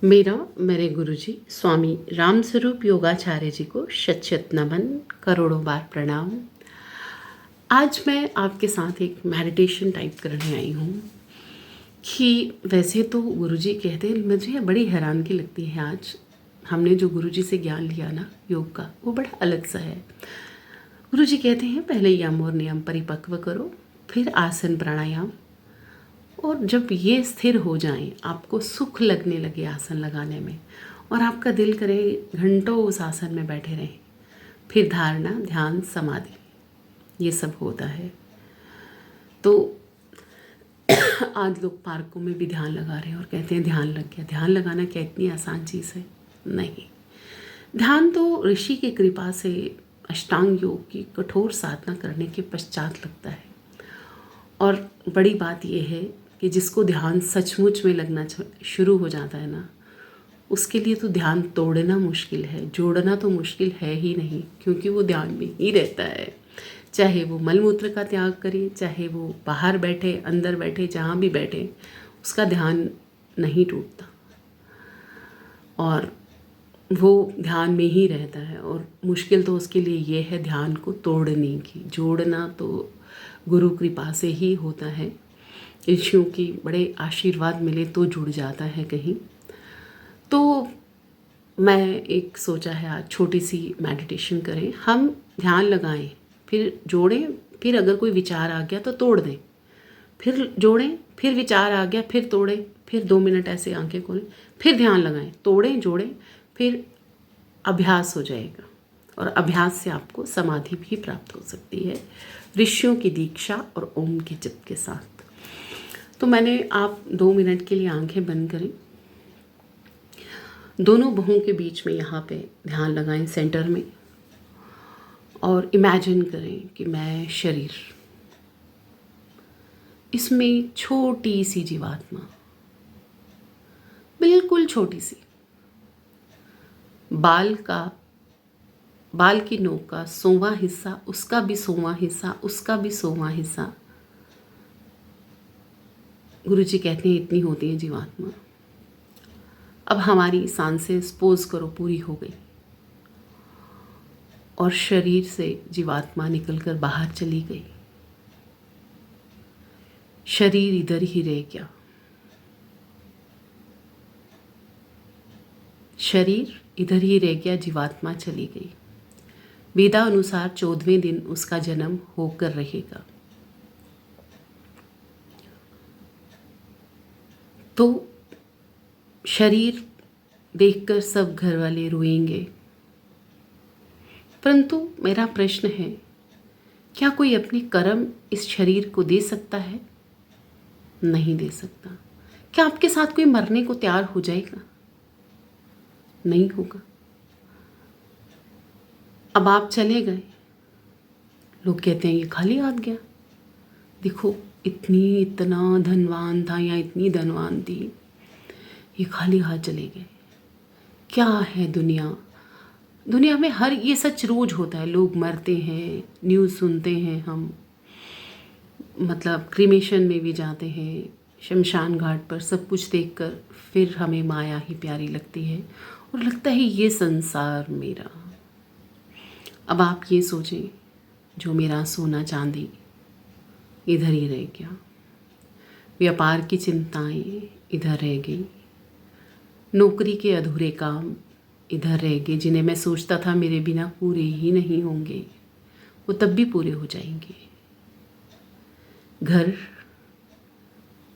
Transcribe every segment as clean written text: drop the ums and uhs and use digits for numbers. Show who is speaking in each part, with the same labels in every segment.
Speaker 1: मेरा मेरे गुरुजी स्वामी रामस्वरूप योगाचार्य जी को शत शत नमन, करोड़ों बार प्रणाम। आज मैं आपके साथ एक मेडिटेशन टाइप करने आई हूँ कि वैसे तो गुरुजी कहते हैं, मुझे बड़ी हैरानगी लगती है। आज हमने जो गुरुजी से ज्ञान लिया ना योग का, वो बड़ा अलग सा है। गुरुजी कहते हैं पहले यम और नियम परिपक्व करो, फिर आसन प्राणायाम, और जब ये स्थिर हो जाएं, आपको सुख लगने लगे आसन लगाने में और आपका दिल करे घंटों उस आसन में बैठे रहें, फिर धारणा, ध्यान, समाधि, ये सब होता है। तो आज लोग पार्कों में भी ध्यान लगा रहे हैं और कहते हैं ध्यान लग गया। ध्यान लगाना क्या इतनी आसान चीज़ है? नहीं। ध्यान तो ऋषि की कृपा से अष्टांग योग की कठोर साधना करने के पश्चात लगता है। और बड़ी बात यह है कि जिसको ध्यान सचमुच में लगना शुरू हो जाता है ना, उसके लिए तो ध्यान तोड़ना मुश्किल है, जोड़ना तो मुश्किल है ही नहीं, क्योंकि वो ध्यान में ही रहता है। चाहे वो मलमूत्र का त्याग करे, चाहे वो बाहर बैठे, अंदर बैठे, जहाँ भी बैठे, उसका ध्यान नहीं टूटता और वो ध्यान में ही रहता है। और मुश्किल तो उसके लिए ये है ध्यान को तोड़ने की। जोड़ना तो गुरु कृपा से ही होता है, ऋषियों की बड़े आशीर्वाद मिले तो जुड़ जाता है कहीं। तो मैं एक सोचा है आज छोटी सी मेडिटेशन करें, हम ध्यान लगाएं, फिर जोड़ें, फिर अगर कोई विचार आ गया तो तोड़ दें, फिर जोड़ें, फिर विचार आ गया फिर तोड़ें, फिर 2 मिनट ऐसे आंखें खोलें, फिर ध्यान लगाएं, तोड़ें, जोड़ें, फिर अभ्यास हो जाएगा। और अभ्यास से आपको समाधि भी प्राप्त हो सकती है, ऋषियों की दीक्षा और ओम के जप के साथ। तो आप 2 मिनट के लिए आंखें बंद करें, दोनों बाहों के बीच में यहाँ पे ध्यान लगाएं सेंटर में, और इमेजिन करें कि मैं शरीर, इसमें छोटी सी जीवात्मा, बिल्कुल छोटी सी, बाल की नोक का 100वां हिस्सा, उसका भी 100वां हिस्सा, उसका भी 100वां हिस्सा। गुरुजी कहते हैं इतनी होती है जीवात्मा। अब हमारी सांसें सपोज करो पूरी हो गई और शरीर से जीवात्मा निकलकर बाहर चली गई, शरीर इधर ही रह गया, शरीर इधर ही रह गया, जीवात्मा चली गई। वेदा अनुसार 14वें दिन उसका जन्म होकर रहेगा। तो शरीर देखकर सब घर वाले रोएंगे, परंतु मेरा प्रश्न है, क्या कोई अपने कर्म इस शरीर को दे सकता है? नहीं दे सकता। क्या आपके साथ कोई मरने को तैयार हो जाएगा? नहीं होगा। अब आप चले गए, लोग कहते हैं ये खाली हाथ गया, देखो इतना धनवान था या इतनी धनवान थी, ये खाली हाथ चले गए। क्या है दुनिया में हर ये सच रोज होता है। लोग मरते हैं, न्यूज़ सुनते हैं हम, मतलब क्रीमेशन में भी जाते हैं, शमशान घाट पर सब कुछ देखकर फिर हमें माया ही प्यारी लगती है और लगता है ये संसार मेरा। अब आप ये सोचें, जो मेरा सोना चांदी इधर ही रह गया, व्यापार की चिंताएं इधर रह गई, नौकरी के अधूरे काम इधर रह गए, जिन्हें मैं सोचता था मेरे बिना पूरे ही नहीं होंगे, वो तब भी पूरे हो जाएंगे। घर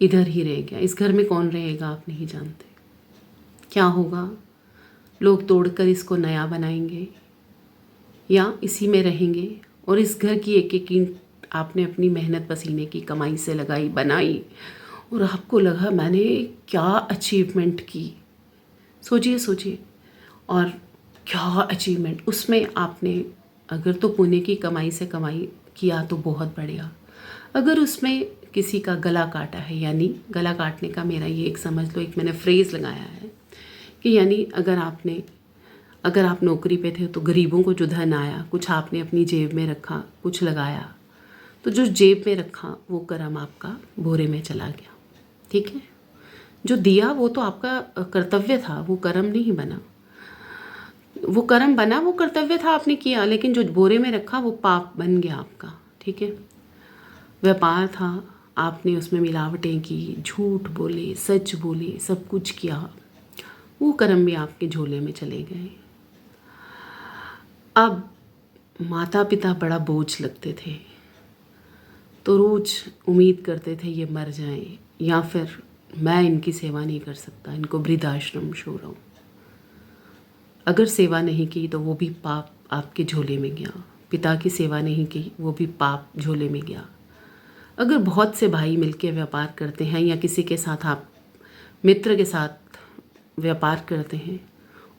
Speaker 1: इधर ही रह गया, इस घर में कौन रहेगा आप नहीं जानते। क्या होगा? लोग तोड़कर इसको नया बनाएंगे या इसी में रहेंगे, और इस घर की एक एक ईंट आपने अपनी मेहनत पसीने की कमाई से लगाई, बनाई, और आपको लगा मैंने क्या अचीवमेंट की। सोचिए और क्या अचीवमेंट उसमें आपने, अगर तो पुण्य की कमाई से कमाई किया तो बहुत बढ़िया, अगर उसमें किसी का गला काटा है, यानी गला काटने का मेरा ये एक समझ लो, एक मैंने फ्रेज़ लगाया है कि यानी अगर आप नौकरी पे थे तो गरीबों को जो धन आया, कुछ आपने अपनी जेब में रखा, कुछ लगाया, तो जो जेब में रखा वो कर्म आपका भोरे में चला गया। ठीक है? जो दिया वो तो आपका कर्तव्य था, वो कर्म नहीं बना। वो कर्म बना, वो कर्तव्य था, आपने किया, लेकिन जो बोरे में रखा वो पाप बन गया आपका। ठीक है, व्यापार था, आपने उसमें मिलावटें की, झूठ बोले, सच बोले, सब कुछ किया, वो कर्म भी आपके झोले में चले गए। अब माता पिता बड़ा बोझ लगते थे, तो रोज़ उम्मीद करते थे ये मर जाएं, या फिर मैं इनकी सेवा नहीं कर सकता, इनको वृद्धाश्रम छोड़ रहा हूँ। अगर सेवा नहीं की तो वो भी पाप आपके झोले में गया। पिता की सेवा नहीं की, वो भी पाप झोले में गया। अगर बहुत से भाई मिलकर व्यापार करते हैं, या किसी के साथ आप मित्र के साथ व्यापार करते हैं,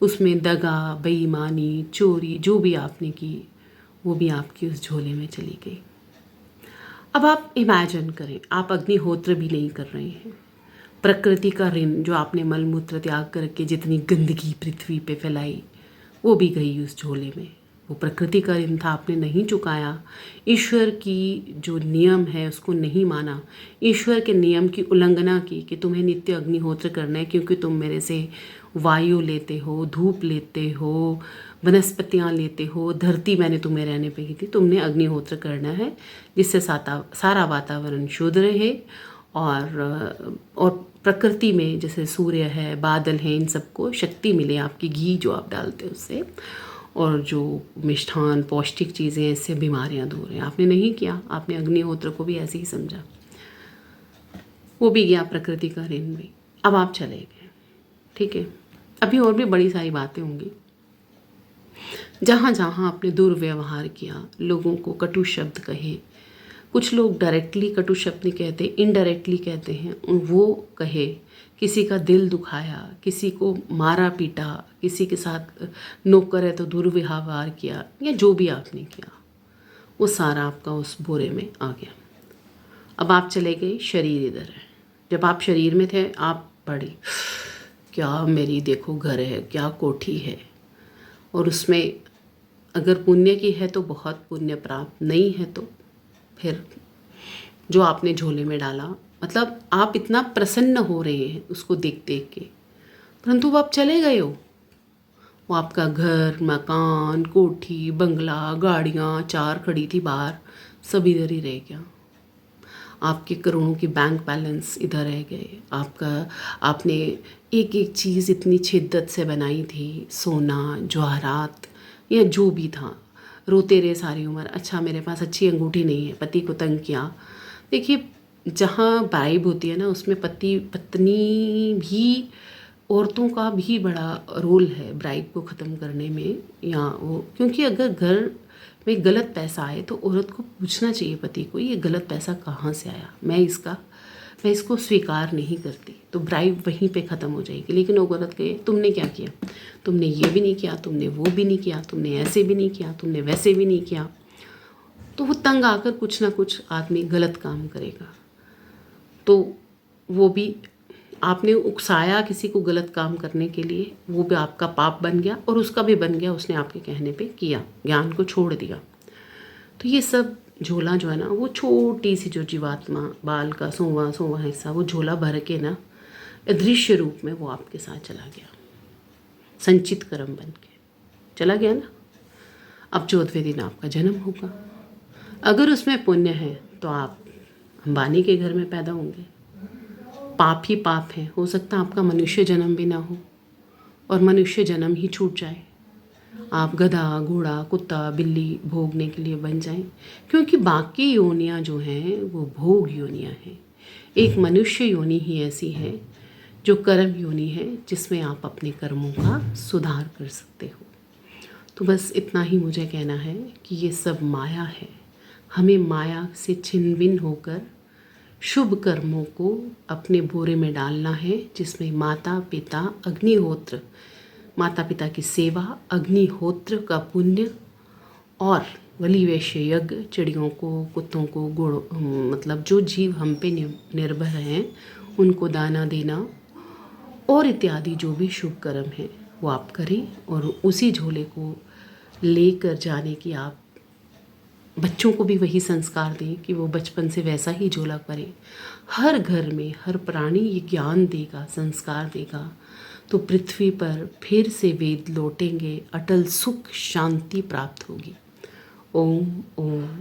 Speaker 1: उसमें दगा, बेईमानी, चोरी जो भी आपने की, वो भी आपकी उस झोले में चली गई। अब आप इमेजिन करें, आप अग्निहोत्र भी नहीं कर रहे हैं। प्रकृति का ऋण जो आपने मलमूत्र त्याग करके जितनी गंदगी पृथ्वी पे फैलाई, वो भी गई उस झोले में। वो प्रकृति का ऋण था, आपने नहीं चुकाया। ईश्वर की जो नियम है उसको नहीं माना, ईश्वर के नियम की उल्लंघना की कि तुम्हें नित्य अग्निहोत्र करना है, क्योंकि तुम मेरे से वायु लेते हो, धूप लेते हो, वनस्पतियाँ लेते हो, धरती मैंने तुम्हें रहने पे की थी, तुमने अग्निहोत्र करना है, जिससे सारा वातावरण शुद्ध रहे। और प्रकृति में जैसे सूर्य है, बादल हैं, इन सबको शक्ति मिले, आपकी घी जो आप डालते हो उससे, और जो मिष्ठान पौष्टिक चीज़ें, इससे बीमारियां दूर हैं। आपने नहीं किया, आपने अग्निहोत्र को भी ऐसे ही समझा, वो भी गया प्रकृति का ऋण भी। अब आप चले गए। ठीक है, अभी और भी बड़ी सारी बातें होंगी। जहाँ जहाँ आपने दुर्व्यवहार किया, लोगों को कटु शब्द कहे, कुछ लोग डायरेक्टली कटु शब्द नहीं कहते, इनडायरेक्टली कहते हैं, वो कहे, किसी का दिल दुखाया, किसी को मारा पीटा, किसी के साथ नौकर है तो दुर्व्यवहार किया, या जो भी आपने किया, वो सारा आपका उस बोरे में आ गया। अब आप चले गए, शरीर इधर है। जब आप शरीर में थे, आप पढ़े, क्या मेरी देखो घर है, क्या कोठी है, और उसमें अगर पुण्य की है तो बहुत पुण्य प्राप्त, नहीं है तो फिर जो आपने झोले में डाला, मतलब आप इतना प्रसन्न हो रहे हैं उसको देख देख के, परंतु वो आप चले गए हो। वो आपका घर, मकान, कोठी, बंगला, गाड़ियाँ 4 खड़ी थी बाहर, सब इधर ही रह गया। आपके करोड़ों की बैंक बैलेंस इधर रह गए। आपने एक एक चीज़ इतनी शिद्दत से बनाई थी, सोना, जवाहरात, या जो भी था, रोते रहे सारी उम्र, अच्छा मेरे पास अच्छी अंगूठी नहीं है, पति को तंग किया। देखिए, जहाँ ब्राइब होती है ना, उसमें पति पत्नी भी, औरतों का भी बड़ा रोल है ब्राइब को ख़त्म करने में, या वो, क्योंकि अगर घर में गलत पैसा आए तो औरत को पूछना चाहिए पति को, ये गलत पैसा कहाँ से आया, मैं इसको स्वीकार नहीं करती, तो ब्राइब वहीं पे ख़त्म हो जाएगी। लेकिन वो औरत कहे, तुमने क्या किया, तुमने ये भी नहीं किया, तुमने वो भी नहीं किया, तुमने ऐसे भी नहीं किया, तुमने वैसे भी नहीं किया, तो वो तंग आकर कुछ ना कुछ आदमी गलत काम करेगा। तो वो भी, आपने उकसाया किसी को गलत काम करने के लिए, वो भी आपका पाप बन गया, और उसका भी बन गया, उसने आपके कहने पे किया, ज्ञान को छोड़ दिया। तो ये सब झोला जो है ना, वो छोटी सी जो जीवात्मा, बाल का सोवा हिस्सा, वो झोला भर के ना अदृश्य रूप में वो आपके साथ चला गया, संचित कर्म बन के चला गया ना। अब 14वें दिन आपका जन्म होगा। अगर उसमें पुण्य है तो आप अंबानी के घर में पैदा होंगे। पाप ही पाप है, हो सकता है आपका मनुष्य जन्म भी ना हो, और मनुष्य जन्म ही छूट जाए, आप गधा, घोड़ा, कुत्ता, बिल्ली भोगने के लिए बन जाएं, क्योंकि बाकी योनियां जो हैं वो भोग योनियां हैं। एक मनुष्य योनि ही ऐसी है जो कर्म योनि है, जिसमें आप अपने कर्मों का सुधार कर सकते हो। तो बस इतना ही मुझे कहना है कि ये सब माया है। हमें माया से छिन्न होकर शुभ कर्मों को अपने बोरे में डालना है, जिसमें माता पिता, अग्निहोत्र, माता पिता की सेवा, अग्निहोत्र का पुण्य, और बलि वैश्य यज्ञ, चिड़ियों को, कुत्तों को, मतलब जो जीव हम पे निर्भर हैं उनको दाना देना, और इत्यादि जो भी शुभ कर्म है वो आप करें, और उसी झोले को लेकर जाने की आप बच्चों को भी वही संस्कार दें कि वो बचपन से वैसा ही झोला भरें। हर घर में हर प्राणी ये ज्ञान देगा, संस्कार देगा, तो पृथ्वी पर फिर से वेद लौटेंगे, अटल सुख शांति प्राप्त होगी। ओम ओम